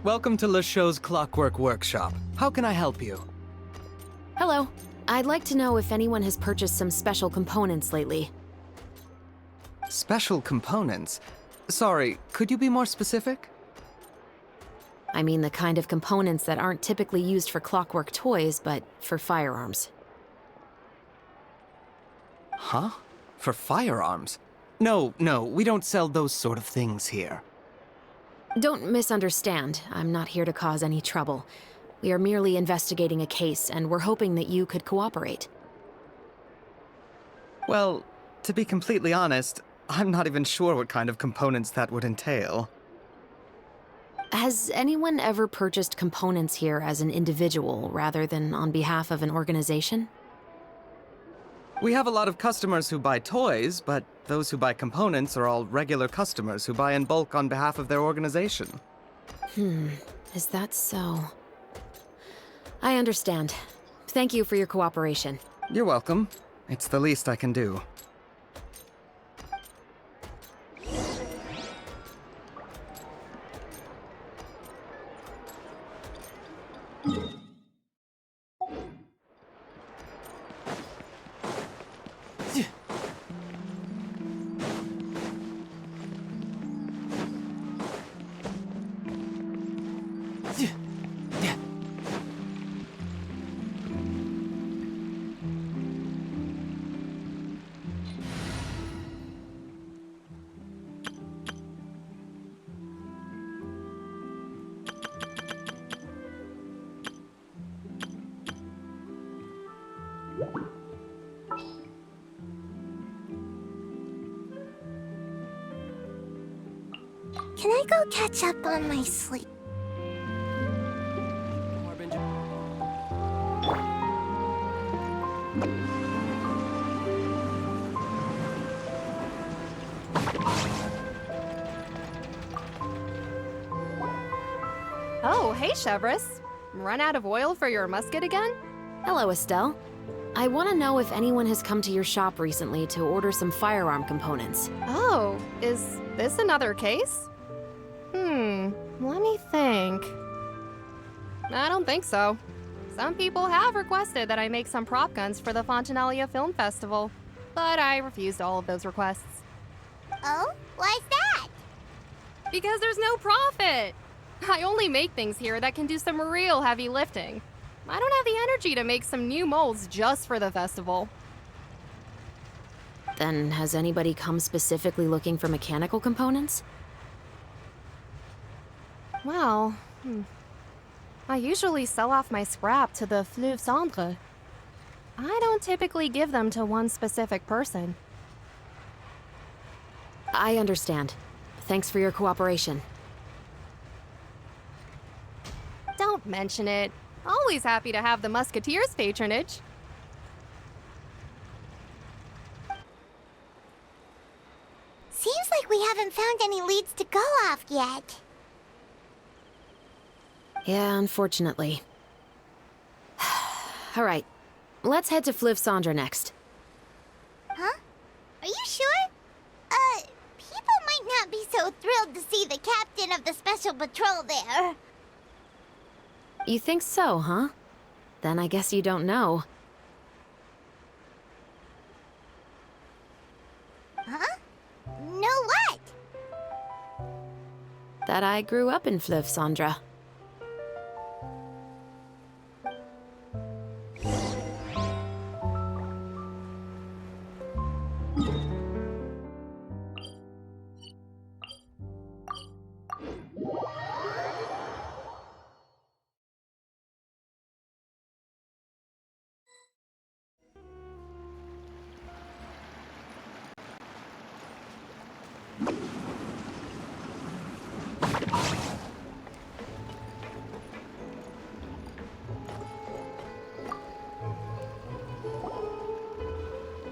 Welcome to Le Show's Clockwork Workshop. How can I help you? Hello. I'd like to know if anyone has purchased some special components lately. Special components? Sorry, could you be more specific? I mean the kind of components that aren't typically used for clockwork toys, but for firearms. Huh? For firearms? No, we don't sell those sort of things here. Don't misunderstand. I'm not here to cause any trouble. We are merely investigating a case, and we're hoping that you could cooperate. Well, to be completely honest, I'm not even sure what kind of components that would entail. Has anyone ever purchased components here as an individual rather than on behalf of an organization? We have a lot of customers who buy toys, but those who buy components are all regular customers who buy in bulk on behalf of their organization. Is that so? I understand. Thank you for your cooperation. You're welcome. It's the least I can do. Can I go catch up on my sleep? Oh, hey, Chevres. Run out of oil for your musket again? Hello, Estelle. I want to know if anyone has come to your shop recently to order some firearm components. Oh, is this another case? Let me think. I don't think so. Some people have requested that I make some prop guns for the Fontaine Film Festival, but I refused all of those requests. Oh? Why's that? Because there's no profit! I only make things here that can do some real heavy lifting. I don't have the energy to make some new molds just for the festival. Then has anybody come specifically looking for mechanical components? Well, I usually sell off my scrap to the Fleuve Cendre. I don't typically give them to one specific person. I understand. Thanks for your cooperation. Don't mention it. Always happy to have the Musketeers' patronage. Seems like we haven't found any leads to go off yet. Yeah, unfortunately. All right, let's head to Fleuve Cendre next. Huh? Are you sure? People might not be so thrilled to see the captain of the special patrol there. You think so, huh? Then I guess you don't know. Huh? Know what? That I grew up in Fleuve Cendre.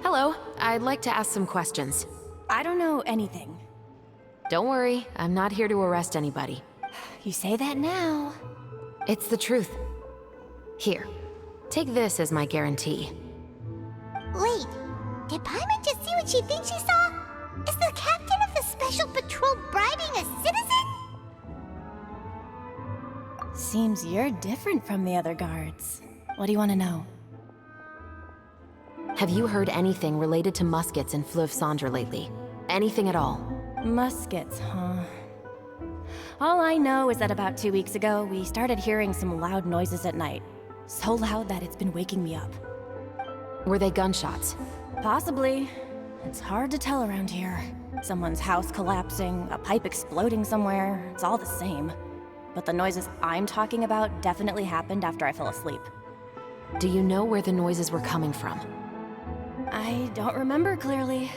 Hello, I'd like to ask some questions. I don't know anything. Don't worry, I'm not here to arrest anybody. You say that now. It's the truth. Here, take this as my guarantee. Wait, did Paimon just see what she thinks she saw? Is the captain of the special patrol bribing a citizen? Seems you're different from the other guards. What do you want to know? Have you heard anything related to Muskets and Fleuve Cendre lately? Anything at all? Muskets, huh? All I know is that about 2 weeks ago, we started hearing some loud noises at night. So loud that it's been waking me up. Were they gunshots? Possibly. It's hard to tell around here. Someone's house collapsing, a pipe exploding somewhere, it's all the same. But the noises I'm talking about definitely happened after I fell asleep. Do you know where the noises were coming from? I don't remember clearly.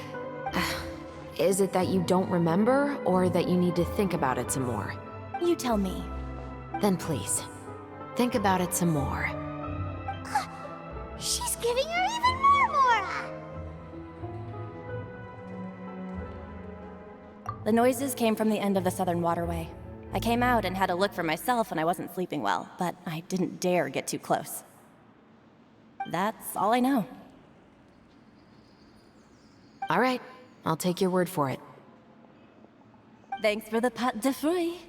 Is it that you don't remember, or that you need to think about it some more? You tell me. Then please, think about it some more. She's giving her even more Mora! The noises came from the end of the Southern Waterway. I came out and had a look for myself when I wasn't sleeping well, but I didn't dare get too close. That's all I know. All right, I'll take your word for it. Thanks for the pâte de fruits.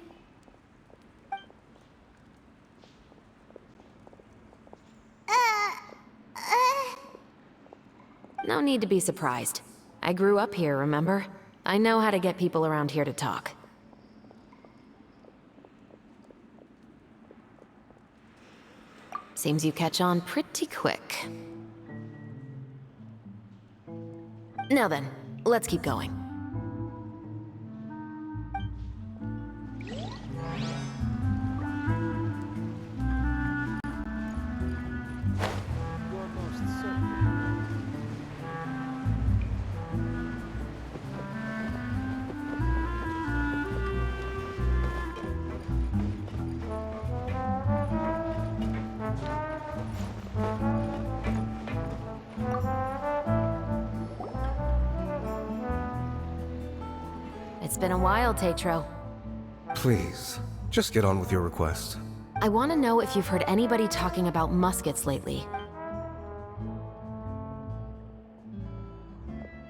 No need to be surprised. I grew up here, remember? I know how to get people around here to talk. Seems you catch on pretty quick. Now then, let's keep going. It's been a while, Tetro. Please, just get on with your request. I want to know if you've heard anybody talking about muskets lately.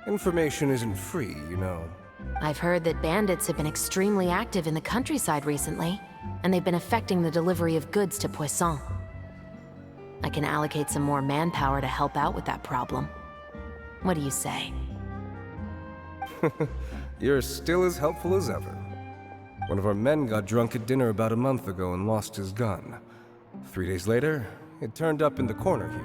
Information isn't free, you know. I've heard that bandits have been extremely active in the countryside recently, and they've been affecting the delivery of goods to Poisson. I can allocate some more manpower to help out with that problem. What do you say? You're still as helpful as ever. One of our men got drunk at dinner about a month ago and lost his gun. 3 days later, it turned up in the corner here.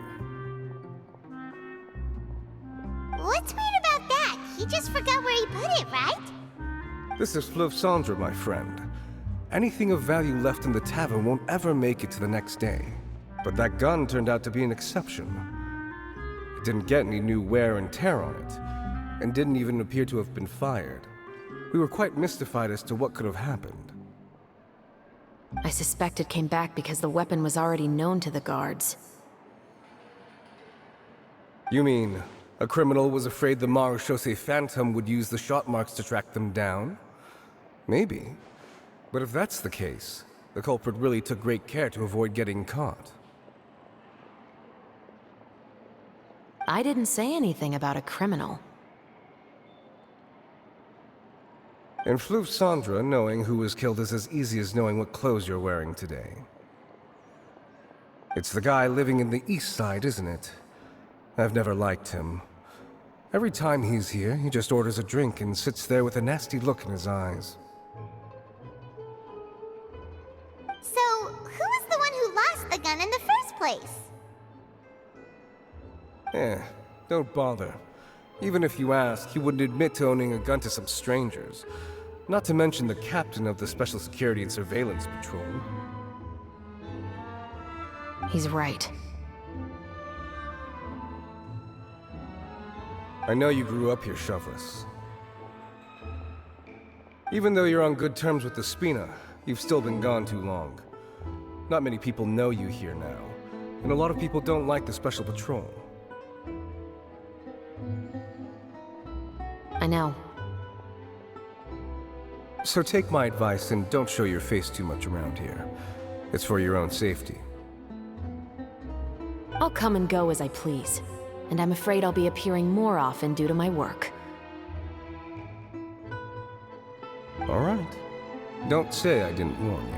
What's weird about that? He just forgot where he put it, right? This is Fleuve Cendre, my friend. Anything of value left in the tavern won't ever make it to the next day. But that gun turned out to be an exception. It didn't get any new wear and tear on it, and didn't even appear to have been fired. We were quite mystified as to what could have happened. I suspect it came back because the weapon was already known to the guards. You mean, a criminal was afraid the Marechaussee Phantom would use the shot marks to track them down? Maybe. But if that's the case, the culprit really took great care to avoid getting caught. I didn't say anything about a criminal. In Fleuve Cendre, knowing who was killed is as easy as knowing what clothes you're wearing today. It's the guy living in the east side, isn't it? I've never liked him. Every time he's here, he just orders a drink and sits there with a nasty look in his eyes. So, who was the one who lost the gun in the first place? Don't bother. Even if you ask, he wouldn't admit to owning a gun to some strangers. Not to mention the captain of the Special Security and Surveillance Patrol. He's right. I know you grew up here, Shoveless. Even though you're on good terms with the Spina, you've still been gone too long. Not many people know you here now, and a lot of people don't like the Special Patrol. I know. So take my advice and don't show your face too much around here. It's for your own safety. I'll come and go as I please, and I'm afraid I'll be appearing more often due to my work. All right. Don't say I didn't warn you.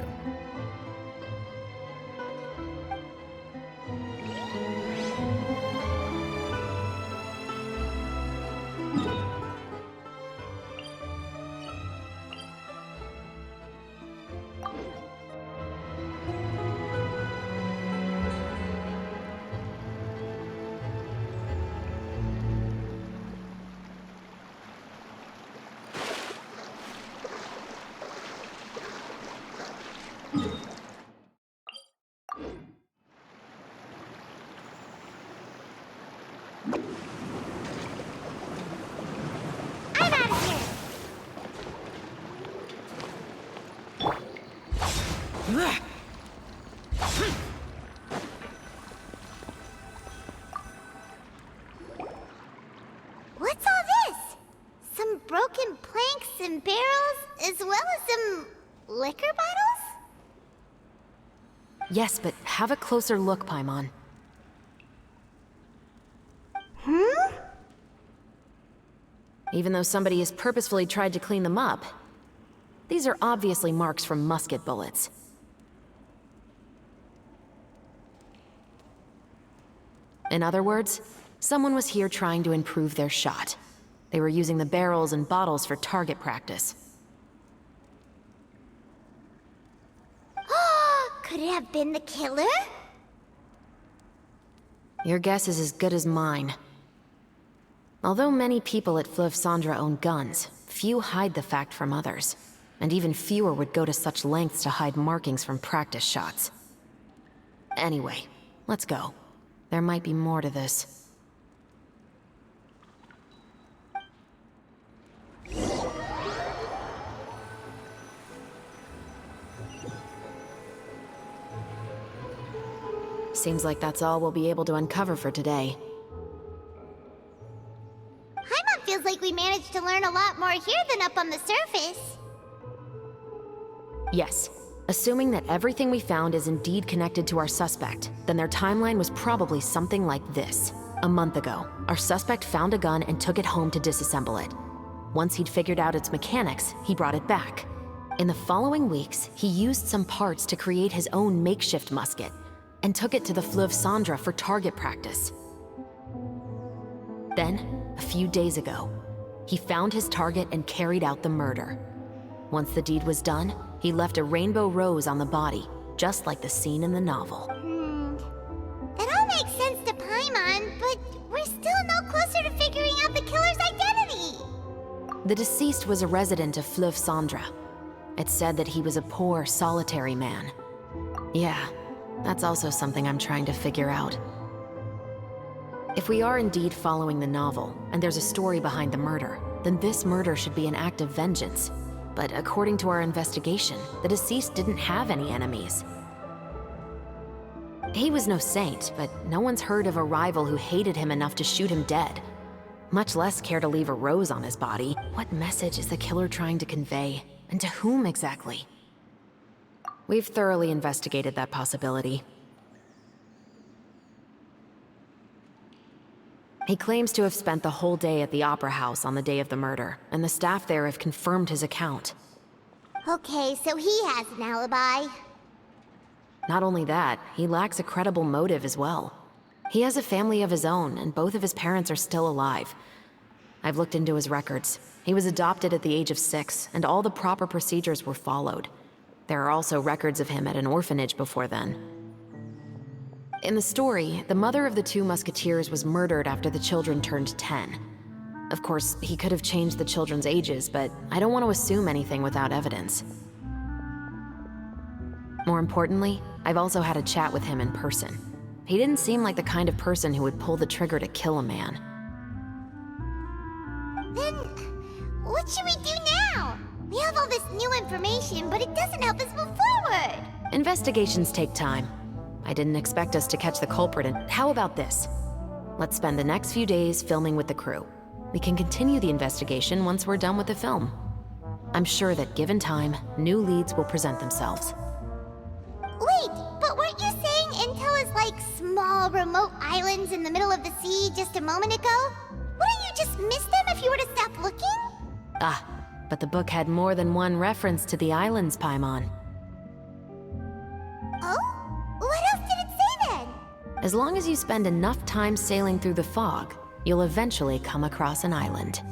liquor bottles? Yes, but have a closer look, Paimon. Even though somebody has purposefully tried to clean them up, these are obviously marks from musket bullets. In other words, someone was here trying to improve their shot. They were using the barrels and bottles for target practice. Could it have been the killer? Your guess is as good as mine. Although many people at Fleuve Cendres own guns, few hide the fact from others. And even fewer would go to such lengths to hide markings from practice shots. Anyway, let's go. There might be more to this. Seems like that's all we'll be able to uncover for today. Paimon feels like we managed to learn a lot more here than up on the surface. Yes. Assuming that everything we found is indeed connected to our suspect, then their timeline was probably something like this. A month ago, our suspect found a gun and took it home to disassemble it. Once he'd figured out its mechanics, he brought it back. In the following weeks, he used some parts to create his own makeshift musket, and took it to the Fleuve Cendres for target practice. Then, a few days ago, he found his target and carried out the murder. Once the deed was done, he left a rainbow rose on the body, just like the scene in the novel. That all makes sense to Paimon, but we're still no closer to figuring out the killer's identity. The deceased was a resident of Fleuve Cendres. It's said that he was a poor, solitary man. Yeah, that's also something I'm trying to figure out. If we are indeed following the novel, and there's a story behind the murder, then this murder should be an act of vengeance. But according to our investigation, the deceased didn't have any enemies. He was no saint, but no one's heard of a rival who hated him enough to shoot him dead. Much less care to leave a rose on his body. What message is the killer trying to convey? And to whom exactly? We've thoroughly investigated that possibility. He claims to have spent the whole day at the Opera House on the day of the murder, and the staff there have confirmed his account. Okay, so he has an alibi. Not only that, he lacks a credible motive as well. He has a family of his own, and both of his parents are still alive. I've looked into his records. He was adopted at the age of 6, and all the proper procedures were followed. There are also records of him at an orphanage before then. In the story, the mother of the 2 musketeers was murdered after the children turned 10. Of course, he could have changed the children's ages, but I don't want to assume anything without evidence. More importantly, I've also had a chat with him in person. He didn't seem like the kind of person who would pull the trigger to kill a man. Then, what should we do now? We have all this new information, but it doesn't help us move forward. Investigations take time. I didn't expect us to catch the culprit, and how about this? Let's spend the next few days filming with the crew. We can continue the investigation once we're done with the film. I'm sure that given time, new leads will present themselves. Wait, but weren't you saying Intel is like small, remote islands in the middle of the sea just a moment ago? Wouldn't you just miss them if you were to stop looking? Ah, but the book had more than one reference to the islands, Paimon. Oh? What else did it say then? As long as you spend enough time sailing through the fog, you'll eventually come across an island.